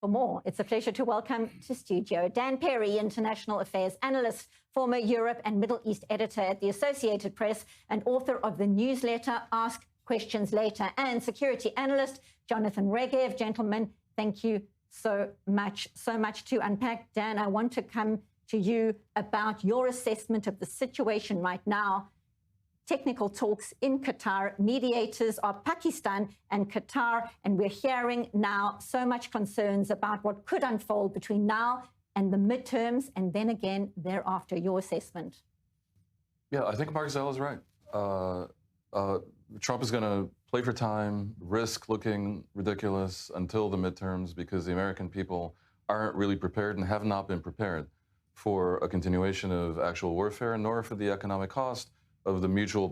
For more, it's a pleasure to welcome to studio Dan Perry, international affairs analyst, former Europe and Middle East editor at the Associated Press, and author of the newsletter Ask Questions Later, and security analyst Jonathan Regev. Gentlemen, thank you so much to unpack. Dan, I want to come to you about your assessment of the situation right now. Technical talks in Qatar, mediators are Pakistan and Qatar, and we're hearing now so much concerns about what could unfold between now and the midterms, and then again thereafter. Your assessment? Yeah, I think Mark Zell is right. Trump is going to play for time, risk looking ridiculous until the midterms, because the American people aren't really prepared and have not been prepared for a continuation of actual warfare, nor for the economic cost of the mutual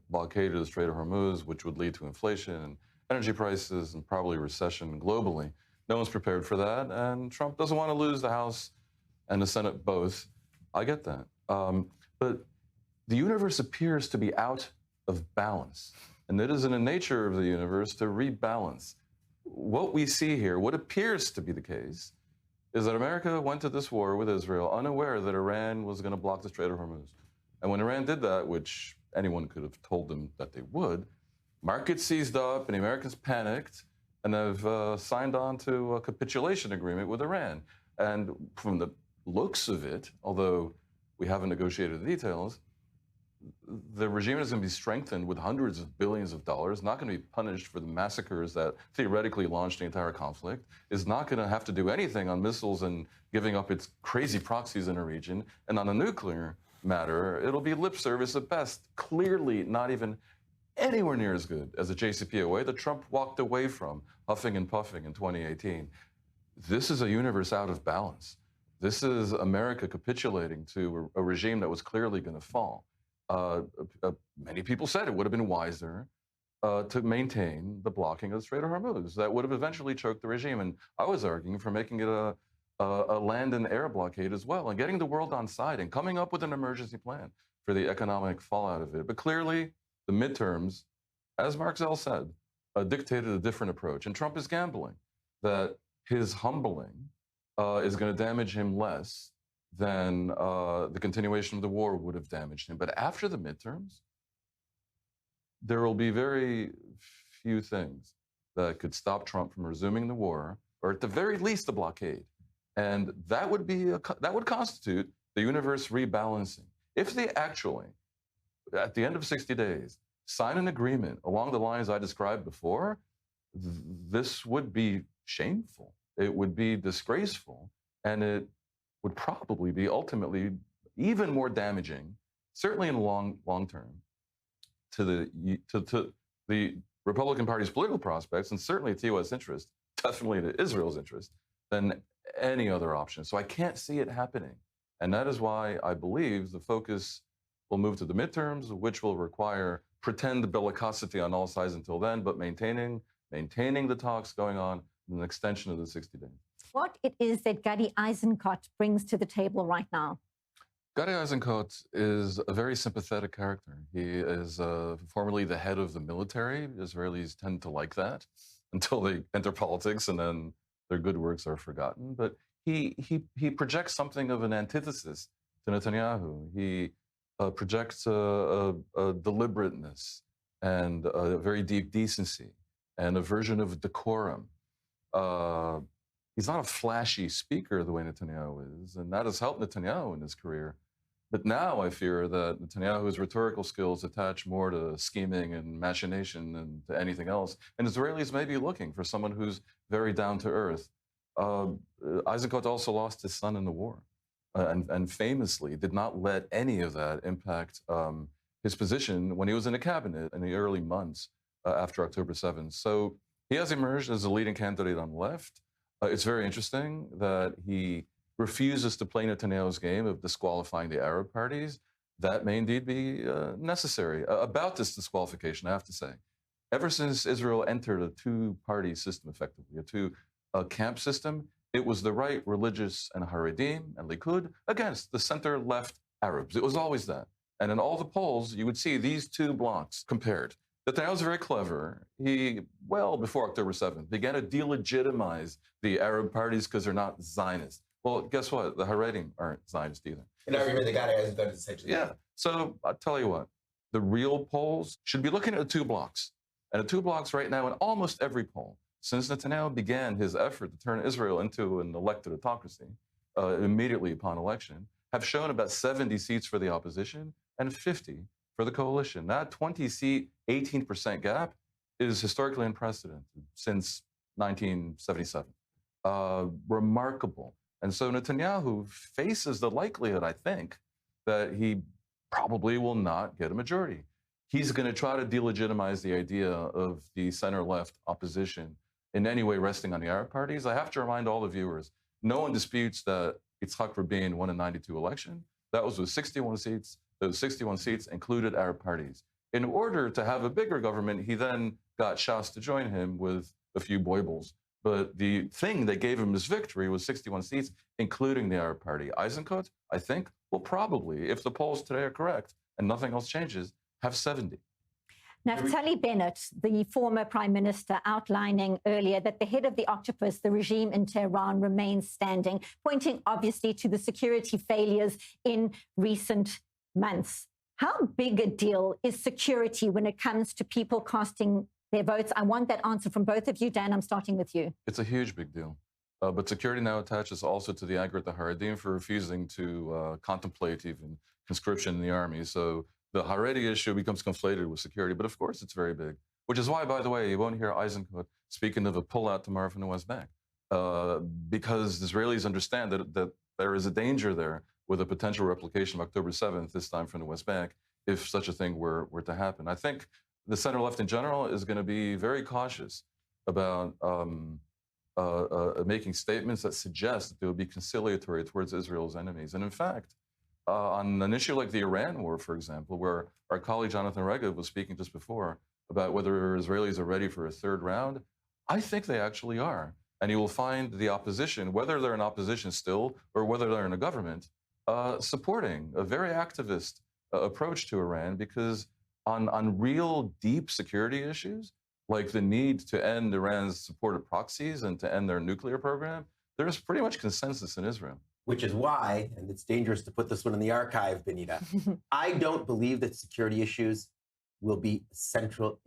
blockade of the Strait of Hormuz, which would lead to inflation and energy prices and probably recession globally. No one's prepared for that, and Trump doesn't want to lose the House and the Senate both. I get that. But the universe appears to be out of balance, and it is in the nature of the universe to rebalance. What we see here, what appears to be the case, is that America went to this war with Israel unaware that Iran was going to block the Strait of Hormuz. And when Iran did that, which anyone could have told them that they would, markets seized up and the Americans panicked and have signed on to a capitulation agreement with Iran. And from the looks of it, although we haven't negotiated the details, the regime is going to be strengthened with hundreds of billions of dollars, not going to be punished for the massacres that theoretically launched the entire conflict, is not going to have to do anything on missiles and giving up its crazy proxies in the region, and on the nuclear matter, it'll be lip service at best, clearly not even anywhere near as good as the JCPOA that Trump walked away from, huffing and puffing in 2018. This is a universe out of balance. This is America capitulating to a regime that was clearly going to fall. Many people said it would have been wiser to maintain the blocking of the Strait of Hormuz. That would have eventually choked the regime. And I was arguing for making it a land and air blockade as well, and getting the world on side and coming up with an emergency plan for the economic fallout of it. But clearly, the midterms, as Mark Zell said, dictated a different approach. And Trump is gambling that his humbling is going to damage him less than the continuation of the war would have damaged him. But after the midterms, there will be very few things that could stop Trump from resuming the war, or at the very least, the blockade. And that would constitute the universe rebalancing. If they actually, at the end of 60 days, sign an agreement along the lines I described before, this would be shameful. It would be disgraceful, and it would probably be ultimately even more damaging, certainly in the long term, to the Republican Party's political prospects, and certainly to U.S. interest, definitely to Israel's interest, than any other option. So I can't see it happening. And that is why I believe the focus will move to the midterms, which will require pretend bellicosity on all sides until then, but maintaining the talks going on in an extension of the 60 days. What it is that Gadi Eisenkot brings to the table right now? Gadi Eisenkot is a very sympathetic character. He is formerly the head of the military. Israelis tend to like that until they enter politics, and then their good works are forgotten. But he projects something of an antithesis to Netanyahu. He projects a deliberateness and a very deep decency and a version of decorum. He's not a flashy speaker the way Netanyahu is, and that has helped Netanyahu in his career. But now I fear that Netanyahu's rhetorical skills attach more to scheming and machination than to anything else. And Israelis may be looking for someone who's very down to earth. Eisenkot also lost his son in the war, and famously did not let any of that impact his position when he was in the cabinet in the early months after October 7th. So he has emerged as a leading candidate on the left. It's very interesting that he refuses to play Netanyahu's game of disqualifying the Arab parties. That may indeed be necessary. About this disqualification, I have to say, ever since Israel entered a two-party system, effectively, a two-camp system, it was the right religious and Haredim and Likud against the center-left Arabs. It was always that. And in all the polls, you would see these two blocs compared. Netanyahu's very clever. He, well before October 7th, began to delegitimize the Arab parties because they're not Zionist. Well, guess what? The Haredim aren't Zionist either. An argument they got as though essentially. Yeah. So I'll tell you what, the real polls should be looking at the two blocks. And the two blocks right now in almost every poll, since Netanyahu began his effort to turn Israel into an elected autocracy immediately upon election, have shown about 70 seats for the opposition and 50 for the coalition. That 20-seat, 18% gap is historically unprecedented since 1977. Remarkable. And so Netanyahu faces the likelihood, I think, that he probably will not get a majority. He's going to try to delegitimize the idea of the center-left opposition in any way resting on the Arab parties. I have to remind all the viewers, no one disputes that Yitzhak Rabin won a 92 election. That was with 61 seats. Those 61 seats included Arab parties. In order to have a bigger government, he then got Shas to join him with a few boibles. But the thing that gave him his victory was 61 seats, including the Arab Party. Eisenkot, I think, will probably, if the polls today are correct and nothing else changes, have 70. Naftali Bennett, the former prime minister, outlining earlier that the head of the octopus, the regime in Tehran, remains standing, pointing obviously to the security failures in recent months. How big a deal is security when it comes to people casting their votes? I want that answer from both of you. Dan, I'm starting with you. It's a huge big deal. But security now attaches also to the Agrit the Haredim for refusing to contemplate even conscription in the army. So the Haredi issue becomes conflated with security. But of course, it's very big, which is why, by the way, you won't hear Eisenkot speaking of a pullout tomorrow from the West Bank, because Israelis understand that there is a danger there with a potential replication of October 7th, this time from the West Bank, if such a thing were to happen. I think the center left in general is going to be very cautious about making statements that suggest that they will be conciliatory towards Israel's enemies. And in fact, on an issue like the Iran war, for example, where our colleague Jonathan Regev was speaking just before about whether Israelis are ready for a third round, I think they actually are. And you will find the opposition, whether they're in opposition still or whether they're in a government, supporting a very activist approach to Iran, because on real deep security issues, like the need to end Iran's supported proxies and to end their nuclear program, there's pretty much consensus in Israel. Which is why, and it's dangerous to put this one in the archive, Benita, I don't believe that security issues will be a central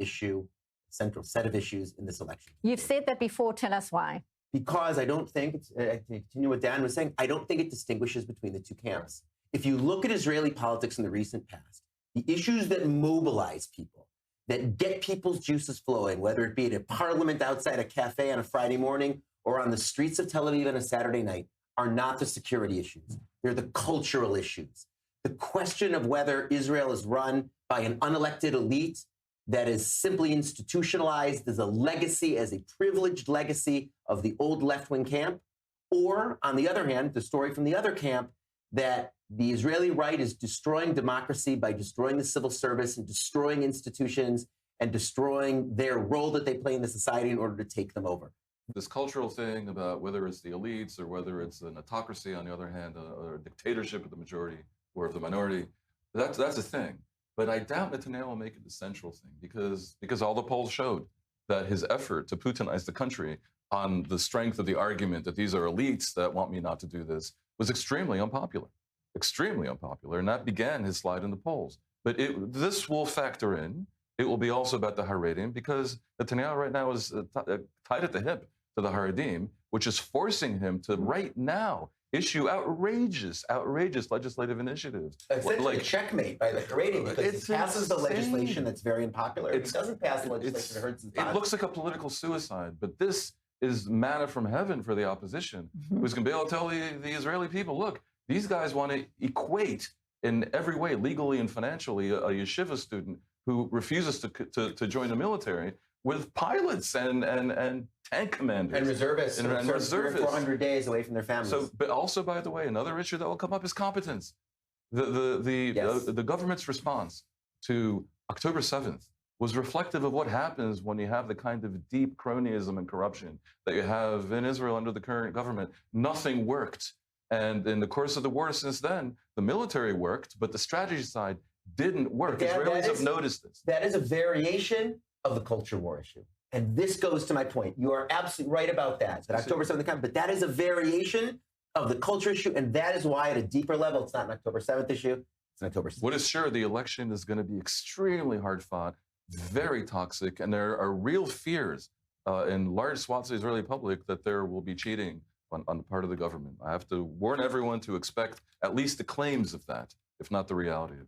set of issues in this election. You've said that before. Tell us why. Because I don't think, to continue what Dan was saying, I don't think it distinguishes between the two camps. If you look at Israeli politics in the recent past, the issues that mobilize people, that get people's juices flowing, whether it be at a parliament outside a cafe on a Friday morning or on the streets of Tel Aviv on a Saturday night, are not the security issues. They're the cultural issues. The question of whether Israel is run by an unelected elite that is simply institutionalized as a legacy, as a privileged legacy of the old left-wing camp, or, on the other hand, the story from the other camp that the Israeli right is destroying democracy by destroying the civil service and destroying institutions and destroying their role that they play in the society in order to take them over. This cultural thing about whether it's the elites or whether it's an autocracy, on the other hand, or a dictatorship of the majority or of the minority, that's a thing. But I doubt Netanyahu will make it the central thing, because all the polls showed that his effort to Putinize the country on the strength of the argument that these are elites that want me not to do this was extremely unpopular, and that began his slide in the polls. But this will factor in. It will be also about the Haredim, because Netanyahu right now is tied at the hip to the Haredim, which is forcing him to right now issue outrageous legislative initiatives. Essentially a checkmate by the Haredim, because he passes the legislation that's very unpopular. It doesn't pass the legislation that hurts his body. It looks like a political suicide, but this is manna from heaven for the opposition, who's going to be able to tell the Israeli people, look, these guys want to equate in every way, legally and financially, a yeshiva student who refuses to join the military with pilots and tank commanders. And reservists. And reservists. 400 days away from their families. So, but also, by the way, another issue that will come up is competence. The government's response to October 7th was reflective of what happens when you have the kind of deep cronyism and corruption that you have in Israel under the current government. Nothing worked. And in the course of the war since then, the military worked, but the strategy side didn't work. Israelis have noticed this. That is a variation of the culture war issue. And this goes to my point. You are absolutely right about that. That October 7th comes, but that is a variation of the culture issue, and that is why at a deeper level, it's not an October 7th issue, it's an October 6th. What is sure, the election is going to be extremely hard fought, very toxic, and there are real fears in large swaths of the Israeli public that there will be cheating on the part of the government. I have to warn everyone to expect at least the claims of that, if not the reality of it.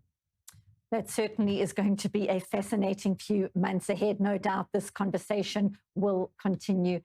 That certainly is going to be a fascinating few months ahead. No doubt this conversation will continue